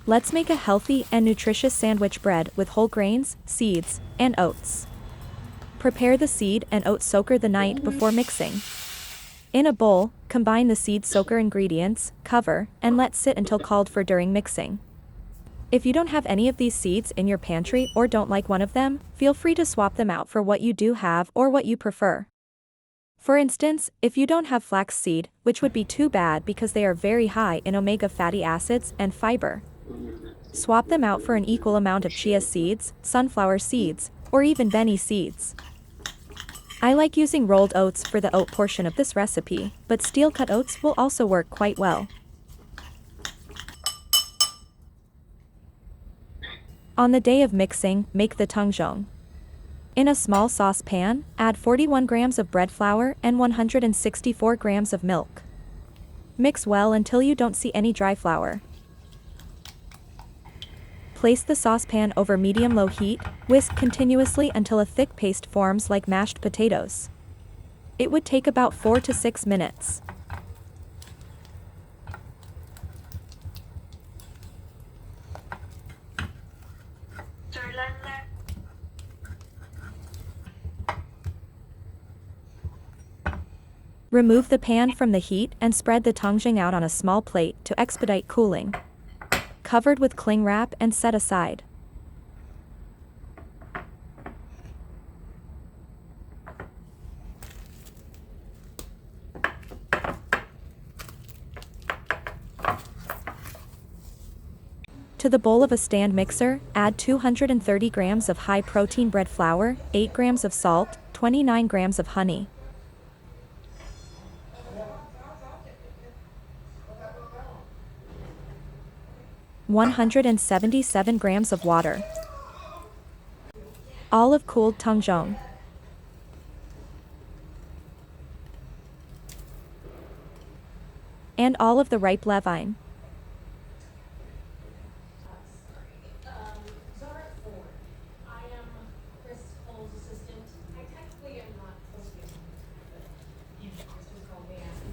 Let's make a healthy and nutritious sandwich bread with whole grains, seeds, and oats. Prepare the seed and oat soaker the night before mixing. In a bowl, combine the seed soaker ingredients, cover, and let sit until called for during mixing. If you don't have any of these seeds in your pantry or don't like one of them, feel free to swap them out for what you do have or what you prefer. For instance, if you don't have flax seed, which would be too bad because they are very high in omega fatty acids and fiber, swap them out for an equal amount of chia seeds, sunflower seeds, or even beni seeds. I like using rolled oats for the oat portion of this recipe, but steel-cut oats will also work quite well. On the day of mixing, make the Tangzhong. In a small saucepan, add 41 grams of bread flour and 164 grams of milk. Mix well until you don't see any dry flour. Place the saucepan over medium-low heat, whisk continuously until a thick paste forms like mashed potatoes. It would take about 4 to 6 minutes. Remove the pan from the heat and spread the Tangzhong out on a small plate to expedite cooling. Covered with cling wrap and set aside. To the bowl of a stand mixer, add 230 grams of high-protein bread flour, 8 grams of salt, 29 grams of honey. (177 grams of water). All of cooled Tangzhong. And all of the ripe levain.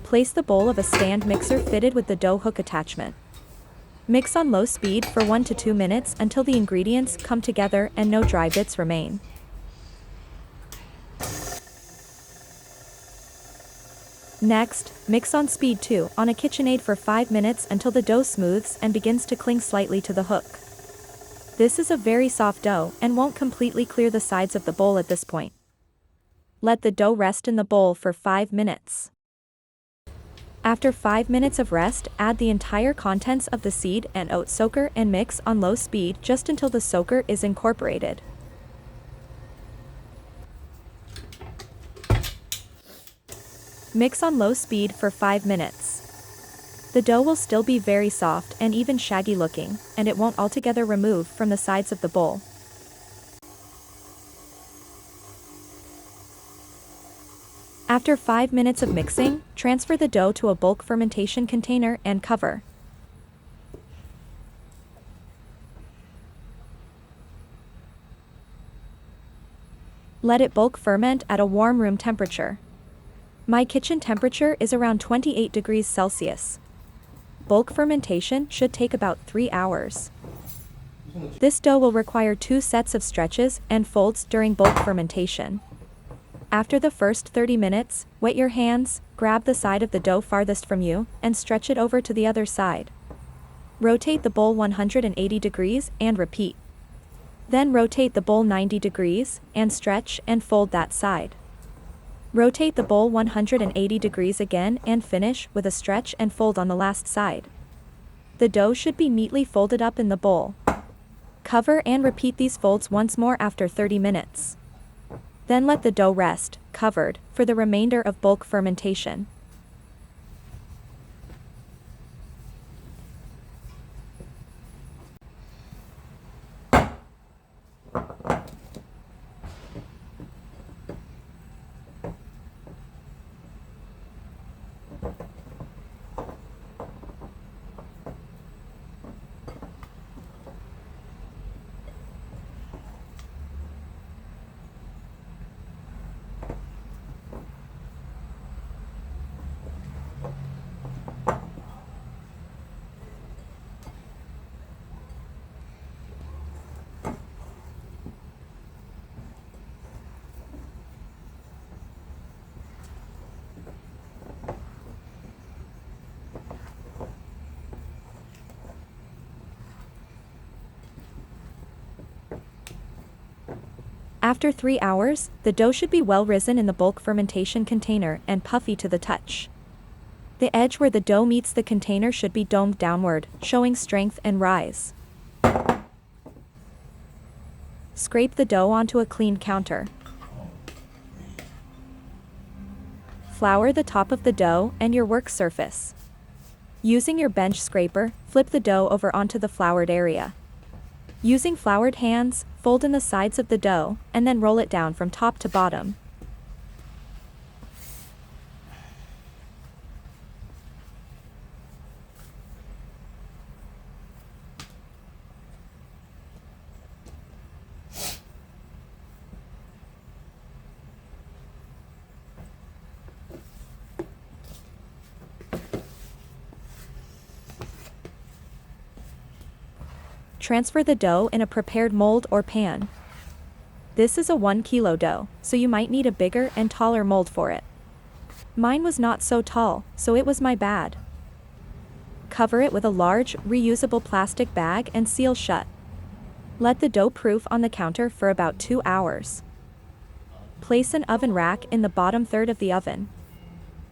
Place the bowl of a stand mixer fitted with the dough hook attachment. Mix on low speed for 1 to 2 minutes until the ingredients come together and no dry bits remain. Next, mix on speed 2 on a KitchenAid for 5 minutes until the dough smooths and begins to cling slightly to the hook. This is a very soft dough and won't completely clear the sides of the bowl at this point. Let the dough rest in the bowl for 5 minutes. After 5 minutes of rest, add the entire contents of the seed and oat soaker and mix on low speed just until the soaker is incorporated. Mix on low speed for 5 minutes. The dough will still be very soft and even shaggy looking, and it won't altogether remove from the sides of the bowl. After 5 minutes of mixing, transfer the dough to a bulk fermentation container and cover. Let it bulk ferment at a warm room temperature. My kitchen temperature is around 28 degrees Celsius. Bulk fermentation should take about 3 hours. This dough will require 2 sets of stretches and folds during bulk fermentation. After the first 30 minutes, wet your hands, grab the side of the dough farthest from you, and stretch it over to the other side. Rotate the bowl 180 degrees and repeat. Then rotate the bowl 90 degrees, and stretch and fold that side. Rotate the bowl 180 degrees again and finish with a stretch and fold on the last side. The dough should be neatly folded up in the bowl. Cover and repeat these folds once more after 30 minutes. Then let the dough rest, covered, for the remainder of bulk fermentation. After 3 hours, the dough should be well risen in the bulk fermentation container and puffy to the touch. The edge where the dough meets the container should be domed downward, showing strength and rise. Scrape the dough onto a clean counter. Flour the top of the dough and your work surface. Using your bench scraper, flip the dough over onto the floured area. Using floured hands, fold in the sides of the dough, and then roll it down from top to bottom. Transfer the dough in a prepared mold or pan. This is a 1 kilo dough, so you might need a bigger and taller mold for it. Mine was not so tall, so it was my bad. Cover it with a large, reusable plastic bag and seal shut. Let the dough proof on the counter for about 2 hours. Place an oven rack in the bottom third of the oven.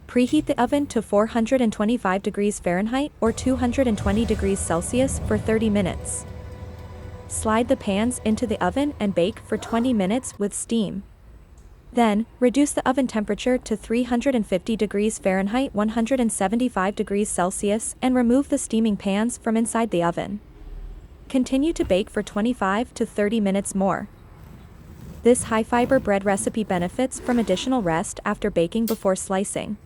Preheat the oven to 425 degrees Fahrenheit or 220 degrees Celsius for 30 minutes. Slide the pans into the oven and bake for 20 minutes with steam. Then, reduce the oven temperature to 350 degrees Fahrenheit 175 degrees Celsius and remove the steaming pans from inside the oven. Continue to bake for 25 to 30 minutes more. This high-fiber bread recipe benefits from additional rest after baking before slicing.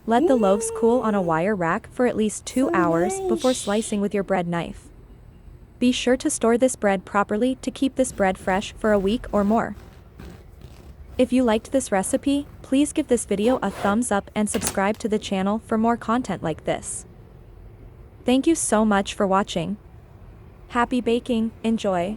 Let the loaves cool on a wire rack for at least 2 hours before slicing with your bread knife. Be sure to store this bread properly to keep this bread fresh for a week or more. If you liked this recipe, please give this video a thumbs up and subscribe to the channel for more content like this. Thank you so much for watching. Happy baking, enjoy!